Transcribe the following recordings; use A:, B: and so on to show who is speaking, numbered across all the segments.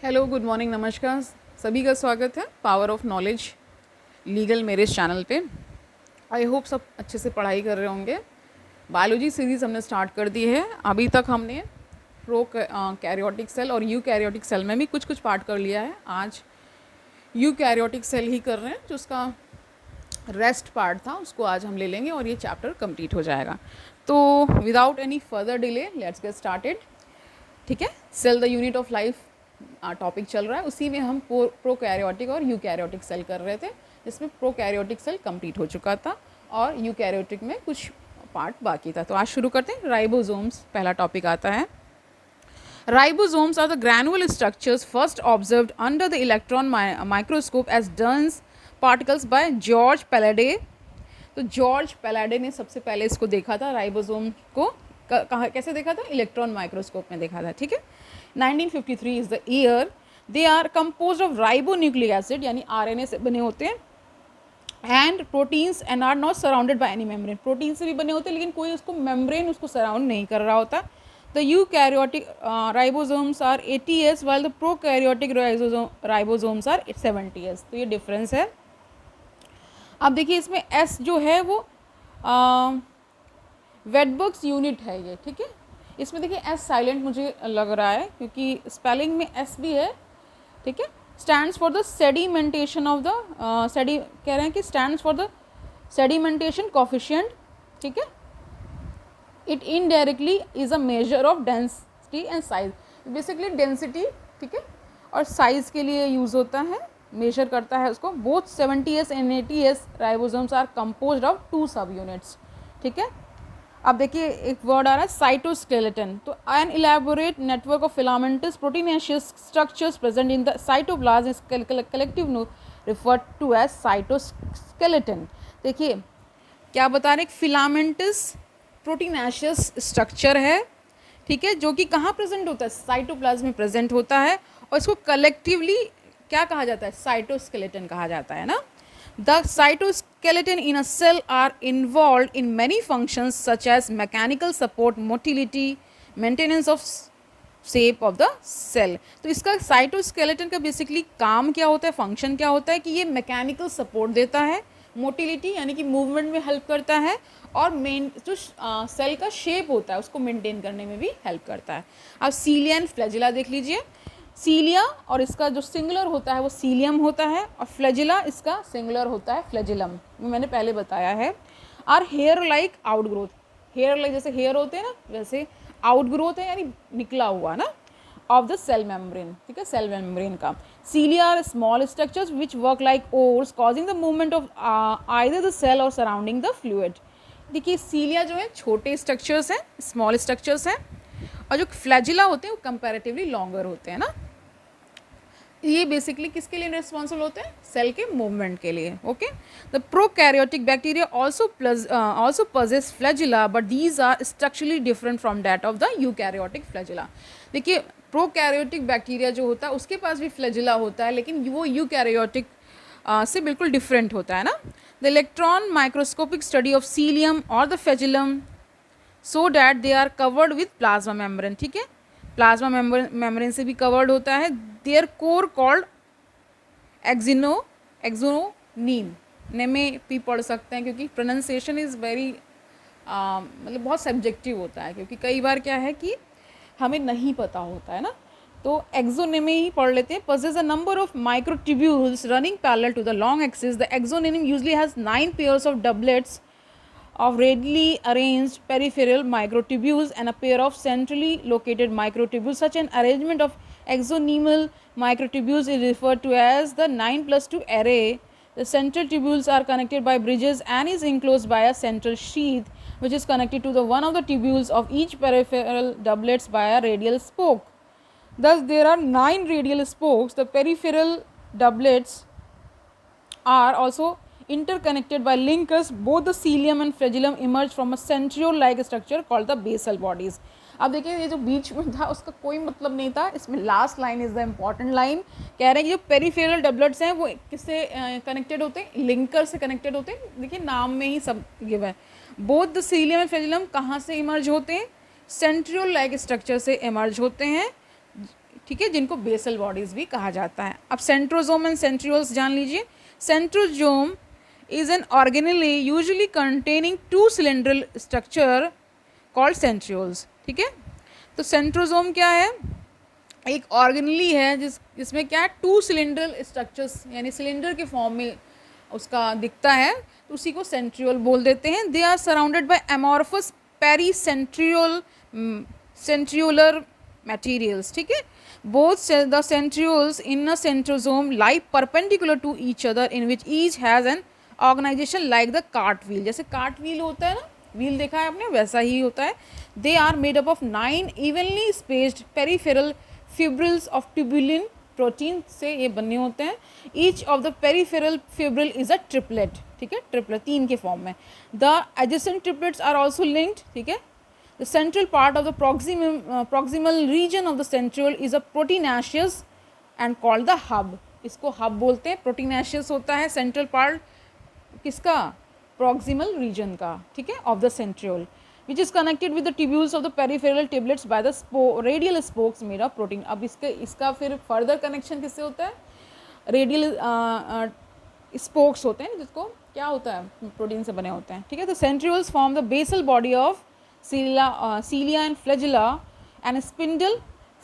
A: Hello, good morning, नमस्कार। सभी का स्वागत है पावर ऑफ नॉलेज लीगल मेरे चैनल पे। आई होप सब अच्छे से पढ़ाई कर रहे होंगे। बायोलॉजी सीरीज़ हमने स्टार्ट कर दी है। अभी तक हमने प्रो कैरियोटिक सेल और यू कैरियोटिक सेल में भी कुछ कुछ पार्ट कर लिया है। आज यू कैरियोटिक सेल ही कर रहे हैं, जो उसका रेस्ट पार्ट था उसको आज हम ले लेंगे और ये चैप्टर कंप्लीट हो जाएगा। तो without any further delay let's get started. ठीक है, cell the unit of life topic चल रहा है, उसी में हम प्रोकैरियोटिक और यूकैरियोटिक सेल कर रहे थे, जिसमें प्रोकैरियोटिक सेल कंप्लीट हो चुका था और यूकैरियोटिक में कुछ पार्ट बाकी था। तो आज शुरू करते हैं। राइबोसोम्स पहला टॉपिक आता है। Ribosomes are the granular structures first observed under the electron microscope as dense particles by George Palade. तो जॉर्ज पैलाडे ने सबसे पहले इसको देखा था, राइबोसोम को कहाँ कैसे देखा था? इलेक्ट्रॉन माइक्रोस्कोप में देखा था। ठीक है, 1953 is the year. They are composed of ribonucleic acid, यानी आरएनए से बने होते हैं, and proteins and are not surrounded by any membrane. Protein से भी बने होते हैं लेकिन कोई उसको मेम्ब्रेन उसको सराउंड नहीं कर रहा होता। The eukaryotic ribosomes are 80 years while the prokaryotic ribosomes are 70 years। तो ये डिफरेंस है। अब देखिए इसमें एस जो है वो वेडबर्ग्स यूनिट है ये। ठीक है, इसमें देखिए एस साइलेंट मुझे लग रहा है क्योंकि स्पेलिंग में एस भी है। ठीक है, stands for the sedimentation of the कह रहे हैं कि stands for the sedimentation coefficient. ठीक है, it indirectly is a measure of density and size. Basically density, ठीक है, और साइज के लिए यूज होता है, मेजर करता है उसको। Both 70s and 80s ribosomes are composed of 2 सब यूनिट्स। ठीक है, अब देखिए एक वर्ड आ रहा है साइटोस्केलेटन। तो an elaborate network of filamentous proteinaceous structures present in the cytoplasm is collective referred to as cytoskeleton. देखिए क्या बता रहे हैं, फिलामेंटस प्रोटीनेशियस स्ट्रक्चर है, ठीक है, जो कि कहाँ प्रेजेंट होता है? साइटोप्लाज्म में प्रेजेंट होता है, और इसको कलेक्टिवली क्या कहा जाता है? साइटोस्केलेटन कहा जाता है ना। The cytoskeleton in a cell are involved in many functions such as mechanical support, motility, maintenance of shape of the cell। तो इसका साइटोस्केलेटन का बेसिकली काम क्या होता है, फंक्शन क्या होता है कि ये मैकेनिकल सपोर्ट देता है, मोटिलिटी यानी कि मूवमेंट में हेल्प करता है, और मेन जो सेल का शेप होता है उसको मेंटेन करने में भी हेल्प करता है। अब सीलिया एंड फ्लैजिला देख लीजिए। सीलिया और इसका जो सिंगुलर होता है वो सीलियम होता है, और फ्लैजिला इसका सिंगुलर होता है फ्लैजिलम, मैंने पहले बताया है। Are hair like outgrowth, hair like जैसे हेयर होते हैं ना, वैसे आउटग्रोथ है यानी निकला हुआ ना, ऑफ द सेल मेम्ब्रेन। ठीक है, सेल मेम्ब्रेन का। Cilia are small structures which work like oars causing the movement of either the cell or surrounding the fluid. देखिए सीलिया जो है छोटे स्ट्रक्चर्स हैं, स्मॉल स्ट्रक्चर्स हैं, और जो फ्लैजिला होते हैं वो कंपैरेटिवली लॉन्गर होते हैं ना। ये बेसिकली किसके लिए रिस्पॉन्सिबल होते हैं? सेल के मूवमेंट के लिए। Okay, the prokaryotic bacteria also possess flagella, but these are structurally different from that of the eukaryotic flagella. देखिए प्रोकैरियोटिक बैक्टीरिया जो होता है उसके पास भी फ्लैजिला होता है, लेकिन वो यूकैरियोटिक से बिल्कुल डिफरेंट होता है ना। The electron microscopic study of cilium और the flagellum so that they are covered with plasma membrane. ठीक है, प्लाज्मा मेम्ब्रेन से भी कवर्ड होता है। देयर कोर कॉल्ड एक्सोनीम, नेमे भी पढ़ सकते हैं क्योंकि प्रोनाउंसिएशन इज़ वेरी मतलब बहुत सब्जेक्टिव होता है, क्योंकि कई बार क्या है कि हमें नहीं पता होता है ना, तो एक्सोनेमे ही पढ़ लेते हैं। possess a number of microtubules running parallel to the long axis. The exonym usually has 9 pairs of doublets of radially arranged peripheral microtubules and a pair of centrally located microtubules. Such an arrangement of exonymal microtubules is referred to as the 9+2 array. The central tubules are connected by bridges and is enclosed by a central sheath which is connected to the one of the tubules of each peripheral doublets by a radial spoke. Thus there are 9 radial spokes. The peripheral doublets are also interconnected by linkers. Both the cilium and flagellum emerge from a centriole-like structure called the basal bodies. अब देखिए ये जो बीच में था उसका कोई मतलब नहीं था, इसमें last line is the important line. कह रहे हैं कि जो पेरिफेरल डबलेट्स हैं वो किससे कनेक्टेड होते हैं? लिंकर से कनेक्टेड होते हैं। देखिए नाम में ही सब गिव है। Both the cilium and flagellum कहाँ से इमर्ज होते हैं? सेंट्रियोल लाइक स्ट्रक्चर से इमर्ज होते हैं। ठीक है, जिनको बेसल बॉडीज भी कहा जाता है। अब सेंट्रोजोम एंड सेंट्रियोल्स जान लीजिए। Centrosome is an organelle usually containing 2 cylindrical structure called centrioles. ठीक है, तो सेंट्रोजोम क्या है, एक ऑर्गेनली है जिसमें क्या है 2 सिलेंड्रल स्ट्रक्चर्स, यानी सिलेंडर के फॉर्म में उसका दिखता है, तो उसी को सेंट्रियोल बोल देते हैं। They are surrounded by amorphous centriolar materials. ठीक है, both the centrioles in a centrosome lie perpendicular to each other in which each has an organization like the cartwheel। जैसे कार्टव्हील होता है ना, व्हील देखा है आपने, वैसा ही होता है। they are made up of 9 evenly spaced peripheral fibrils of tubulin protein से ये बने होते हैं। each of the peripheral fibril is a triplet। ठीक है, ट्रिपलेट 3 के फॉर्म में। the adjacent triplets are also linked। ठीक है, the central part of the proximal region of the centriole is a proteinaceous and called the hub। इसको hub बोलते हैं, proteinaceous होता है central part किसका, proximal region का। ठीक है, of the centriole which is connected with the tubules of the peripheral triplets by the radial spokes made of protein। अब इसका फिर further connection किससे होता है, radial spokes होते हैं जिसको क्या होता है, प्रोटीन से बने होते हैं। ठीक है, तो centrioles form the basal body of cilia and flagella and spindle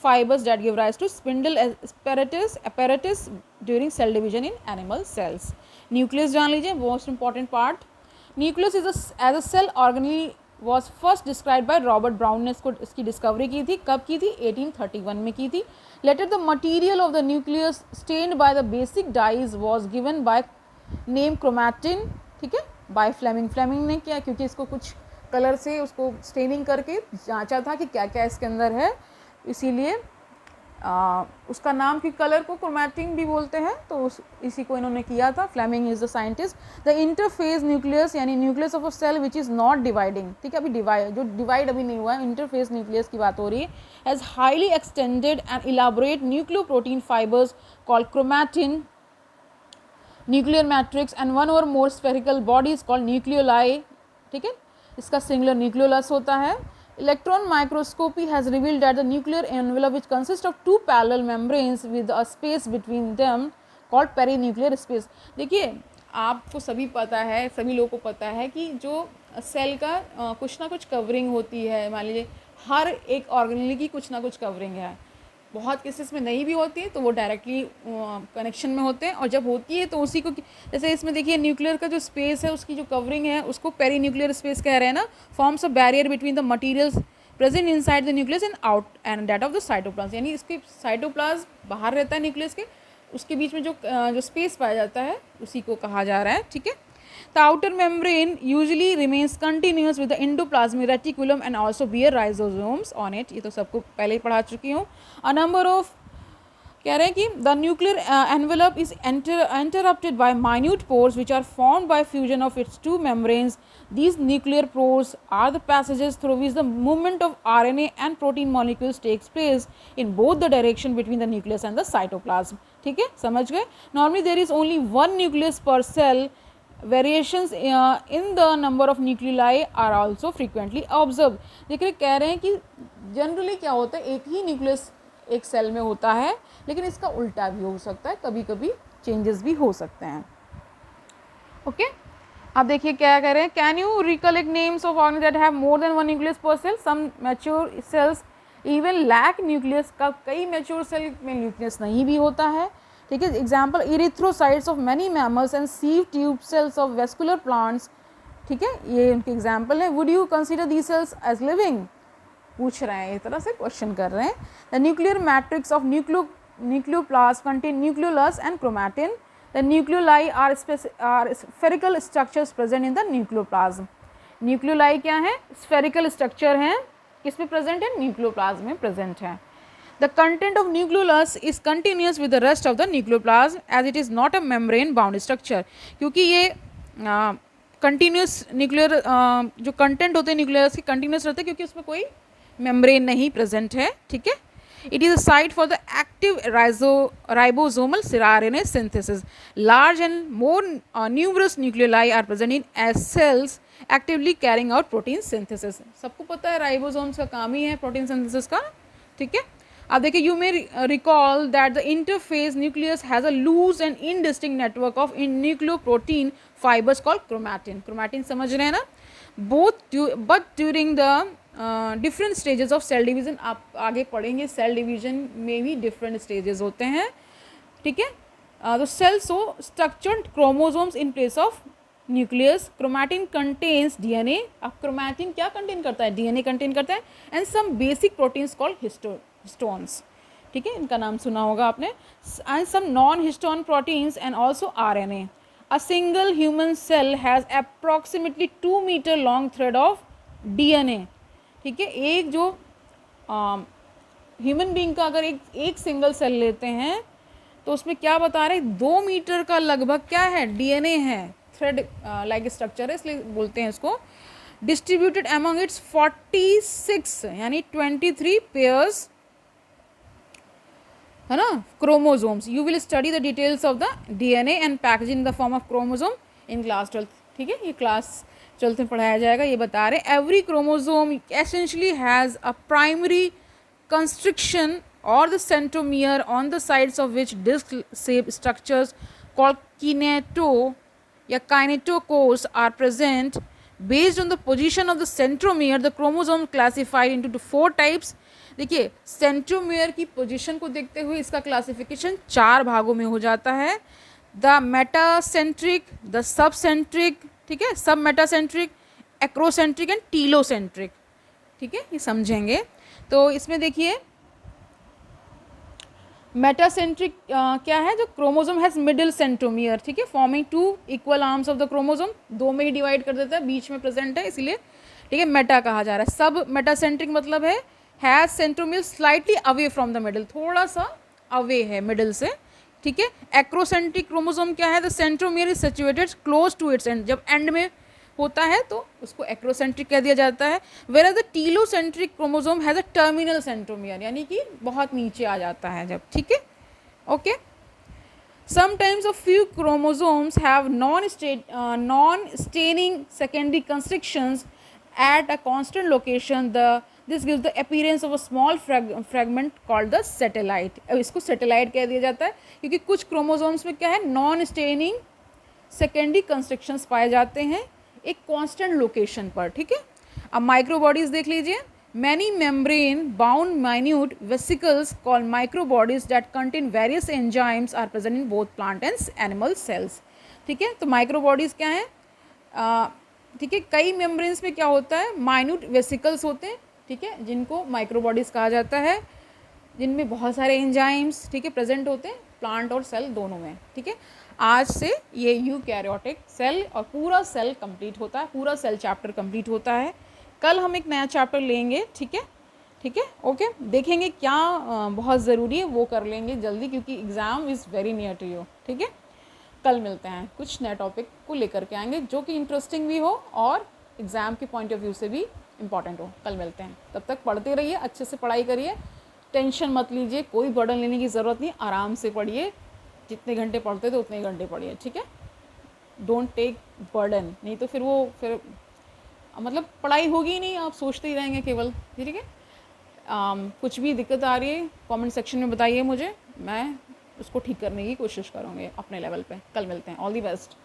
A: fibers that give rise to spindle apparatus during cell division in animal cells। nucleus जान लीजिए, most important part। nucleus is as a cell organelle was first described by Robert brown ने इसकी discovery की थी। कब की थी, 1831 में की थी। later the material of the nucleus stained by the basic dyes was given by name chromatin। ठीक है, by फ्लेमिंग ने किया, क्योंकि इसको कुछ कलर से उसको स्टेनिंग करके जांचा था कि क्या क्या इसके अंदर है, इसीलिए उसका नाम की कलर को क्रोमैटिन भी बोलते हैं, तो इसी को इन्होंने किया था। Fleming is the scientist. The interphase nucleus यानी nucleus of a cell which is not dividing. ठीक है, अभी डिवाइड अभी नहीं हुआ है, इंटरफेस न्यूक्लियस की बात हो रही है। As highly extended and elaborate nucleoprotein fibres called chromatin, nuclear matrix and one or more spherical bodies called nucleoli. ठीक है, इसका सिंगुलर न्यूक्लियोलस होता है। Electron microscopy has revealed that the nuclear envelope which consist of 2 parallel membranes with a space between them called perinuclear space. देखिए, आपको सभी पता है, सभी लोगों को पता है कि जो सेल का कुछ ना कुछ कवरिंग होती है, मान लीजिए हर एक ऑर्गेनेल की कुछ ना कुछ कवरिंग है। बहुत केसेस में नहीं भी होती है तो वो डायरेक्टली कनेक्शन में होते हैं, और जब होती है तो उसी को, जैसे इसमें देखिए न्यूक्लियर का जो स्पेस है, उसकी जो कवरिंग है, उसको पेरीन्यूक्लियर स्पेस कह रहे हैं ना। Forms a barrier between the materials present inside the nucleus and out and that of the cytoplasm. यानी इसके साइटोप्लाज्म बाहर रहता है न्यूक्लियस के, उसके बीच में जो स्पेस पाया जाता है उसी को कहा जा रहा है। ठीक है, the outer membrane usually remains continuous with the endoplasmic reticulum and also bear ribosomes on it। ये तो सबको पहले ही पढ़ा चुकी हूँ। a number of कह रहे हैं कि the nuclear envelope is interrupted by minute pores which are formed by fusion of its 2 membranes। these nuclear pores are the passages through which the movement of RNA and protein molecules takes place in both the direction between the nucleus and the cytoplasm। ठीक है, समझ गए। normally there is only one nucleus per cell। Variations in the number of nuclei are also frequently observe. देखिए, कह रहे हैं कि generally क्या होता है, एक ही न्यूक्लियस एक सेल में होता है, लेकिन इसका उल्टा भी हो सकता है, कभी कभी चेंजेस भी हो सकते हैं। ओके, अब देखिए क्या कह रहे हैं, can you recollect names of organelles that have more than 1 nucleus per cell. Some mature cells even lack nucleus. का कई मैच्योर सेल में न्यूक्लियस नहीं भी होता है। ठीक है, example erythrocytes of many mammals and sieve tube cells of vascular plants. ठीक है, ये उनके एग्जाम्पल है। Would you consider the cells as living, पूछ रहे हैं, इस तरह से क्वेश्चन कर रहे हैं। The nuclear matrix of nucleoplasm contain nucleolus and chromatin. The nucleoli are spherical structures present in the nucleoplasm. Nucleoli क्या है, स्फेरिकल स्ट्रक्चर हैं, किस में प्रेजेंट है, न्यूक्लियोप्लाज्म में प्रेजेंट है। The content of nucleolus is continuous with the rest of the nucleoplasm as it is not a membrane bound structure। क्योंकि ये कंटिन्यूस न्यूक्लियर जो कंटेंट होते हैं न्यूक्लियस के कंटिन्यूस रहते हैं, क्योंकि उसमें कोई मेम्ब्रेन नहीं प्रेजेंट है। ठीक है, it is a site for the active ribosomal RNA synthesis। large and more numerous nucleoli are present in as cells actively carrying out protein synthesis। सबको पता है राइबोसोम्स का काम ही है प्रोटीन सिंथेसिस का। ठीक है, अब देखिए, you may recall that the interphase nucleus has a loose and indistinct network of in nucleoprotein fibres called chromatin. Chromatin समझ रहे हैं ना. Both but during the different stages of cell division, आप आगे पढ़ेंगे सेल डिवीजन में भी different stages होते हैं. ठीक है. The cell so structured chromosomes in place of nucleus. Chromatin contains DNA. अब chromatin क्या contain करता है? DNA contain करता है. And some basic proteins called histones. ठीक है, इनका नाम सुना होगा आपने. And some non-histone proteins and also RNA. A single human cell has approximately 2 meter long thread of DNA. ठीक है, एक जो ह्यूमन बींग का अगर एक सिंगल सेल लेते हैं तो उसमें क्या बता रहे हैं, 2 मीटर का लगभग क्या है, डीएनए है, थ्रेड लाइक स्ट्रक्चर है, इसलिए बोलते हैं इसको. डिस्ट्रीब्यूटेड अमंग इट्स 46 यानी 23 पेयर्स, है ना, chromosomes. You will study the details of the DNA and packaging in the form of chromosome in class 12. ठीक है, ये क्लास 12 में पढ़ाया जाएगा. ये बता रहे हैं every chromosome essentially has a primary constriction or the centromere on the sides of which disc-shaped structures called kinetochores are present. Based on the position of the centromere, the chromosome classified into 4 types. देखिए, centromere की position को देखते हुए इसका classification 4 भागों में हो जाता है. द मेटासेंट्रिक, द सबसेंट्रिक, ठीक है, सब मेटासेंट्रिक, एक्रोसेंट्रिक एंड टीलोसेंट्रिक. ठीक है, ये समझेंगे. तो इसमें देखिए मेटासेंट्रिक क्या है, जो क्रोमोसोम हैज़ मिडिल सेंट्रोमियर. ठीक है, forming 2 equal arms of the chromosome, 2 में ही डिवाइड कर देता है, बीच में प्रेजेंट है इसलिए. ठीक है, मेटा कहा जा रहा है. सब मेटासेंट्रिक मतलब है has centromere slightly away from the middle, थोड़ा सा अवे है मिडिल से. ठीक है. एक्रोसेंट्रिक क्रोमोसोम क्या है, the centromere is situated close to its end, जब एंड में होता है तो उसको एक्रोसेंट्रिक कह दिया जाता है. Where the telocentric chromosome has a terminal centromere, यानी कि बहुत नीचे आ जाता है जब. ठीक है, okay. Sometimes a few chromosomes have non staining secondary constrictions at a constant location. This gives the appearance of a small fragment called the satellite. अब इसको सेटेलाइट कह दिया जाता है क्योंकि कुछ क्रोमोसोम्स में क्या है, नॉन स्टेनिंग सेकेंडरी कंस्ट्रिक्शंस पाए जाते हैं एक कांस्टेंट लोकेशन पर. ठीक है. अब माइक्रोबॉडीज देख लीजिए. Many membrane bound minute vesicles called microbodies that contain various enzymes are present in both plant and animal cells. ठीक है, तो माइक्रोबॉडीज क्या है, ठीक है, कई मेम्ब्रेन्स में क्या होता है, माइन्यूट वेसिकल्स होते हैं. ठीक है, जिनको माइक्रोबॉडीज कहा जाता है, जिनमें बहुत सारे एंजाइम्स, ठीक है, प्रेजेंट होते हैं प्लांट और सेल दोनों में. ठीक है, आज से ये यूकैरियोटिक सेल और पूरा सेल कंप्लीट होता है, पूरा सेल चैप्टर कंप्लीट होता है. कल हम एक नया चैप्टर लेंगे. ठीक है, ठीक है, ओके. देखेंगे क्या बहुत ज़रूरी है वो कर लेंगे जल्दी, क्योंकि exam is very near to you. ठीक है, कल मिलते हैं, कुछ नए टॉपिक को लेकर के आएंगे जो कि इंटरेस्टिंग भी हो और एग्ज़ाम के पॉइंट ऑफ व्यू से भी इम्पॉर्टेंट हो. कल मिलते हैं, तब तक पढ़ते रहिए, अच्छे से पढ़ाई करिए, टेंशन मत लीजिए, कोई बर्डन लेने की ज़रूरत नहीं, आराम से पढ़िए, जितने घंटे पढ़ते थे उतने घंटे पढ़िए. ठीक है, डोंट टेक बर्डन, नहीं तो फिर मतलब पढ़ाई होगी ही नहीं, आप सोचते ही रहेंगे केवल. ठीक है, कुछ भी दिक्कत आ रही है कमेंट सेक्शन में बताइए मुझे, मैं उसको ठीक करने की कोशिश करूँगी अपने लेवल पे. कल मिलते हैं. All the best.